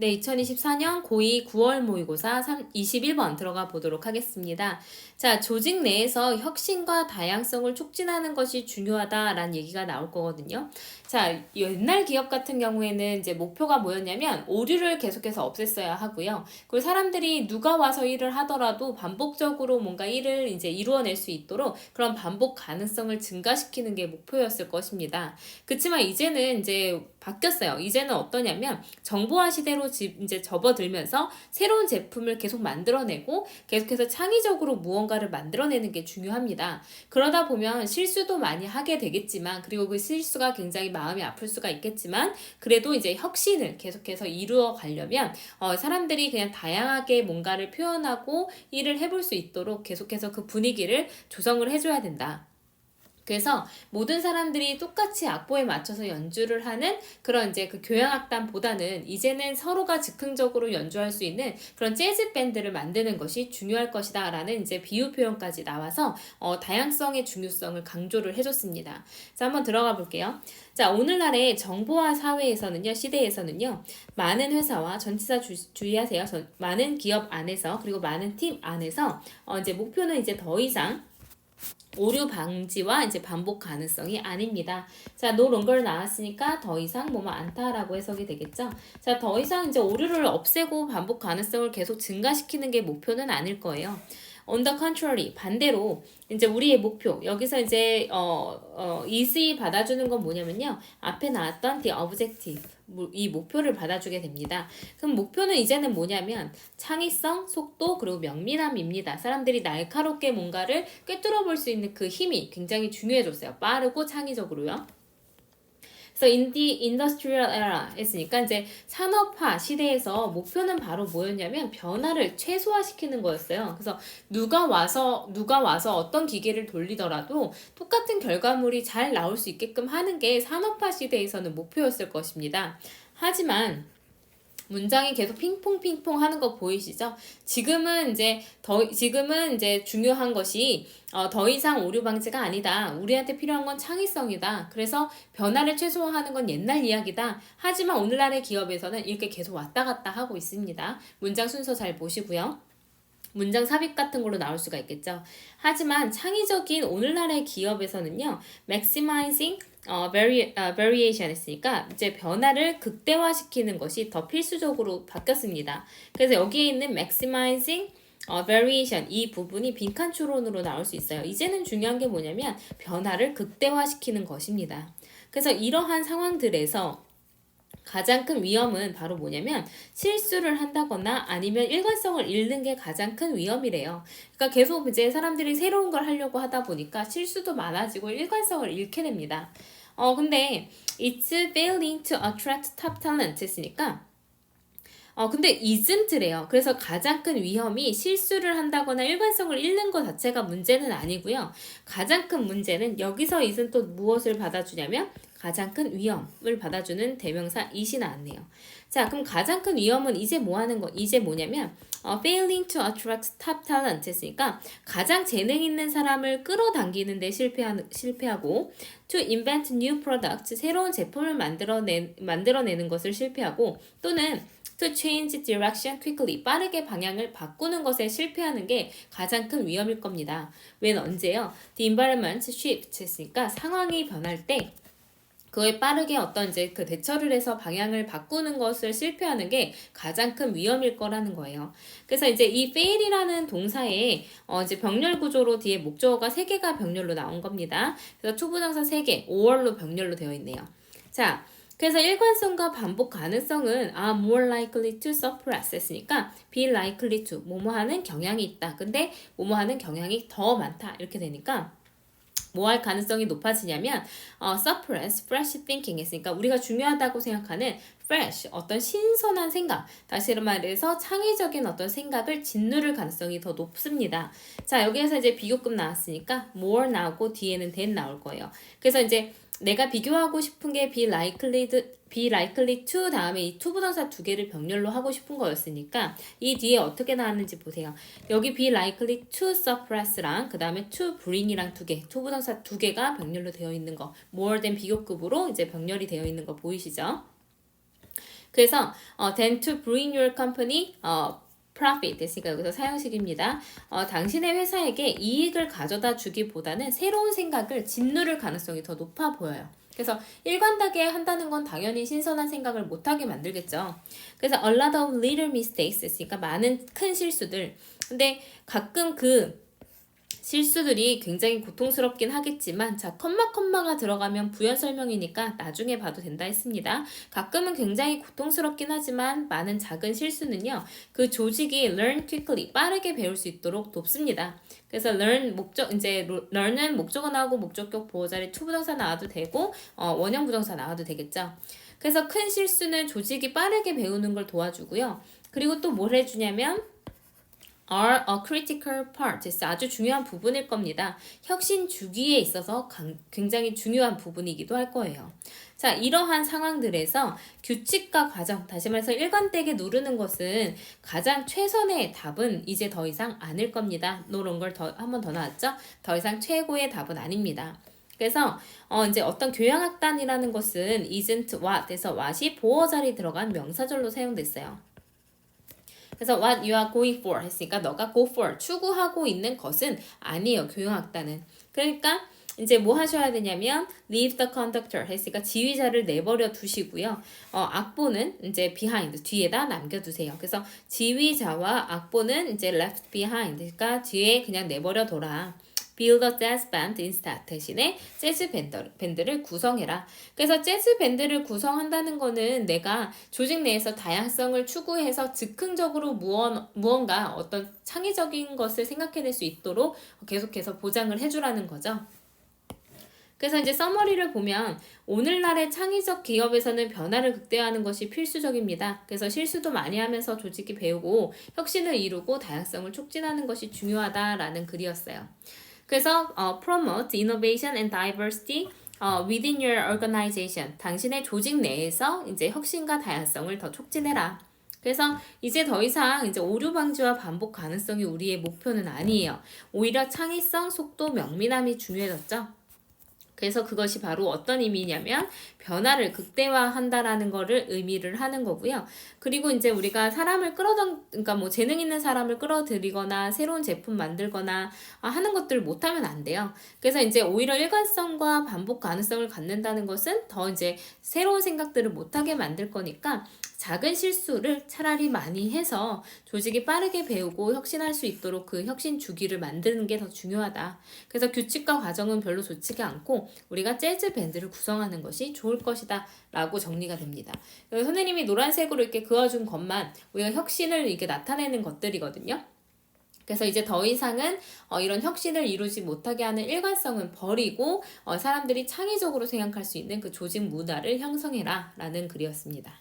네, 2024년 고2 9월 모의고사 21번 들어가 보도록 하겠습니다. 자, 조직 내에서 혁신과 다양성을 촉진하는 것이 중요하다라는 얘기가 나올 거거든요. 자, 옛날 기업 같은 경우에는 이제 목표가 뭐였냐면 오류를 계속해서 없앴어야 하고요. 그리고 사람들이 누가 와서 일을 하더라도 반복적으로 뭔가 일을 이제 이루어낼 수 있도록 그런 반복 가능성을 증가시키는 게 목표였을 것입니다. 그렇지만 이제는 이제 바뀌었어요. 이제는 어떠냐면 정보화 시대로 이제 접어들면서 새로운 제품을 계속 만들어내고 계속해서 창의적으로 무언가를 만들어내는 게 중요합니다. 그러다 보면 실수도 많이 하게 되겠지만, 그리고 그 실수가 굉장히 마음이 아플 수가 있겠지만, 그래도 이제 혁신을 계속해서 이루어 가려면 사람들이 그냥 다양하게 뭔가를 표현하고 일을 해볼 수 있도록 계속해서 그 분위기를 조성을 해줘야 된다. 그래서 모든 사람들이 똑같이 악보에 맞춰서 연주를 하는 그런 이제 그 교향악단보다는 이제는 서로가 즉흥적으로 연주할 수 있는 그런 재즈 밴드를 만드는 것이 중요할 것이다 라는 이제 비유 표현까지 나와서 다양성의 중요성을 강조를 해줬습니다. 자, 한번 들어가 볼게요. 자, 오늘날의 정보화 사회에서는요, 시대에서는요, 많은 회사와 전치사 주의하세요. 많은 기업 안에서 그리고 많은 팀 안에서 이제 목표는 이제 더 이상 오류 방지와 이제 반복 가능성이 아닙니다. 자, no longer 나왔으니까 더 이상 뭐뭐 않다라고 해석이 되겠죠. 자, 더 이상 이제 오류를 없애고 반복 가능성을 계속 증가시키는 게 목표는 아닐 거예요. On the contrary, 반대로 이제 우리의 목표, 여기서 이제 easy 받아주는 건 뭐냐면요, 앞에 나왔던 the objective, 이 목표를 받아주게 됩니다. 그럼 목표는 이제는 뭐냐면 창의성, 속도, 그리고 명민함입니다. 사람들이 날카롭게 뭔가를 꿰뚫어 볼 수 있는 그 힘이 굉장히 중요해졌어요. 빠르고 창의적으로요. 그래서 in the industrial era 했으니까 이제 산업화 시대에서 목표는 바로 뭐였냐면 변화를 최소화시키는 거였어요. 그래서 누가 와서 어떤 기계를 돌리더라도 똑같은 결과물이 잘 나올 수 있게끔 하는 게 산업화 시대에서는 목표였을 것입니다. 하지만 문장이 계속 핑퐁핑퐁 하는 거 보이시죠? 지금은 이제 중요한 것이 더 이상 오류 방지가 아니다. 우리한테 필요한 건 창의성이다. 그래서 변화를 최소화하는 건 옛날 이야기다. 하지만 오늘날의 기업에서는 이렇게 계속 왔다 갔다 하고 있습니다. 문장 순서 잘 보시고요. 문장 삽입 같은 걸로 나올 수가 있겠죠. 하지만 창의적인 오늘날의 기업에서는요, maximizing variation 했으니까 이제 변화를 극대화시키는 것이 더 필수적으로 바뀌었습니다. 그래서 여기에 있는 maximizing variation 이 부분이 빈칸 추론으로 나올 수 있어요. 이제는 중요한 게 뭐냐면 변화를 극대화시키는 것입니다. 그래서 이러한 상황들에서 가장 큰 위험은 바로 뭐냐면 실수를 한다거나 아니면 일관성을 잃는 게 가장 큰 위험이래요. 그러니까 계속 이제 사람들이 새로운 걸 하려고 하다 보니까 실수도 많아지고 일관성을 잃게 됩니다. 근데 it's failing to attract top talent 했으니까 근데 isn't래요. 그래서 가장 큰 위험이 실수를 한다거나 일관성을 잃는 것 자체가 문제는 아니고요. 가장 큰 문제는 여기서 is은 또 무엇을 받아주냐면 가장 큰 위험을 받아주는 대명사 it이 나왔네요. 자, 그럼 가장 큰 위험은 이제 뭐냐면 failing to attract top talent 했으니까 가장 재능 있는 사람을 끌어당기는 데 실패하고 to invent new products 새로운 제품을 만들어내는 것을 실패하고 또는 to change direction quickly 빠르게 방향을 바꾸는 것에 실패하는 게 가장 큰 위험일 겁니다. 웬 언제요? The environment shift 했으니까 상황이 변할 때 그에 빠르게 어떤 이제 그 대처를 해서 방향을 바꾸는 것을 실패하는 게 가장 큰 위험일 거라는 거예요. 그래서 이제 이 fail이라는 동사에 이제 병렬 구조로 뒤에 목적어가 3개가 병렬로 나온 겁니다. 그래서 투부정사 3개, 5월로 병렬로 되어 있네요. 자, 그래서 일관성과 반복 가능성은 more likely to suppress 했으니까 be likely to 뭐뭐 하는 경향이 있다. 근데 뭐뭐 하는 경향이 더 많다. 이렇게 되니까 뭐 할 가능성이 높아지냐면 suppress fresh thinking 했으니까 우리가 중요하다고 생각하는 fresh 어떤 신선한 생각 다시 말해서 창의적인 어떤 생각을 짓누를 가능성이 더 높습니다. 자, 여기에서 이제 비교급 나왔으니까 more 나오고 뒤에는 than 나올 거예요. 그래서 이제 내가 비교하고 싶은 게 be likely to 다음에 이 to 부동사 2개를 병렬로 하고 싶은 거였으니까 이 뒤에 어떻게 나왔는지 보세요. 여기 be likely to suppress랑 그 다음에 to bring이랑 2개, to 부동사 2개가 병렬로 되어 있는 거 more than 비교급으로 이제 병렬이 되어 있는 거 보이시죠? 그래서 than to bring your company profit 됐으니까 여기서 사형식입니다. 당신의 회사에게 이익을 가져다 주기보다는 새로운 생각을 짓누를 가능성이 더 높아 보여요. 그래서 일관되게 한다는 건 당연히 신선한 생각을 못하게 만들겠죠. 그래서 a lot of little mistakes 했으니까 많은 큰 실수들. 근데 가끔 그 실수들이 굉장히 고통스럽긴 하겠지만 자 컴마가 들어가면 부연 설명이니까 나중에 봐도 된다 했습니다. 가끔은 굉장히 고통스럽긴 하지만 많은 작은 실수는요. 그 조직이 learn quickly 빠르게 배울 수 있도록 돕습니다. 그래서 learn learn은 목적어 나오고 목적격 보호자리 to 부정사 나와도 되고 원형 부정사 나와도 되겠죠. 그래서 큰 실수는 조직이 빠르게 배우는 걸 도와주고요. 그리고 또 뭘 해주냐면 are a critical part. 아주 중요한 부분일 겁니다. 혁신 주기에 있어서 굉장히 중요한 부분이기도 할 거예요. 자, 이러한 상황들에서 규칙과 과정, 다시 말해서 일관되게 누르는 것은 가장 최선의 답은 이제 더 이상 아닐 겁니다. 이런 걸 한 번 더 나왔죠? 더 이상 최고의 답은 아닙니다. 그래서 이제 어떤 교양학단이라는 것은 isn't what에서 what이 보어 자리에 들어간 명사절로 사용됐어요. 그래서 what you are going for 했으니까 너가 go for 추구하고 있는 것은 아니에요. 교양학단은. 그러니까 이제 뭐 하셔야 되냐면 leave the conductor 했으니까 지휘자를 내버려 두시고요. 악보는 이제 behind 뒤에다 남겨두세요. 그래서 지휘자와 악보는 이제 left behind 그러니까 뒤에 그냥 내버려 둬라. Build a jazz band instead 대신에 재즈 밴드를 구성해라. 그래서 재즈 밴드를 구성한다는 거는 내가 조직 내에서 다양성을 추구해서 즉흥적으로 무언가 어떤 창의적인 것을 생각해낼 수 있도록 계속해서 보장을 해주라는 거죠. 그래서 이제 서머리를 보면 오늘날의 창의적 기업에서는 변화를 극대화하는 것이 필수적입니다. 그래서 실수도 많이 하면서 조직이 배우고 혁신을 이루고 다양성을 촉진하는 것이 중요하다라는 글이었어요. 그래서 promote innovation and diversity within your organization. 당신의 조직 내에서 이제 혁신과 다양성을 더 촉진해라. 그래서 이제 더 이상 이제 오류 방지와 반복 가능성이 우리의 목표는 아니에요. 오히려 창의성, 속도, 명민함이 중요해졌죠. 그래서 그것이 바로 어떤 의미냐면 변화를 극대화한다라는 거를 의미를 하는 거고요. 그리고 이제 우리가 사람을 그러니까 뭐 재능 있는 사람을 끌어들이거나 새로운 제품 만들거나 하는 것들을 못하면 안 돼요. 그래서 이제 오히려 일관성과 반복 가능성을 갖는다는 것은 더 이제 새로운 생각들을 못하게 만들 거니까 작은 실수를 차라리 많이 해서 조직이 빠르게 배우고 혁신할 수 있도록 그 혁신 주기를 만드는 게 더 중요하다. 그래서 규칙과 과정은 별로 좋지가 않고 우리가 재즈 밴드를 구성하는 것이 좋을 것이다 라고 정리가 됩니다. 선생님이 노란색으로 이렇게 그어준 것만 우리가 혁신을 이렇게 나타내는 것들이거든요. 그래서 이제 더 이상은 이런 혁신을 이루지 못하게 하는 일관성은 버리고 사람들이 창의적으로 생각할 수 있는 그 조직 문화를 형성해라 라는 글이었습니다.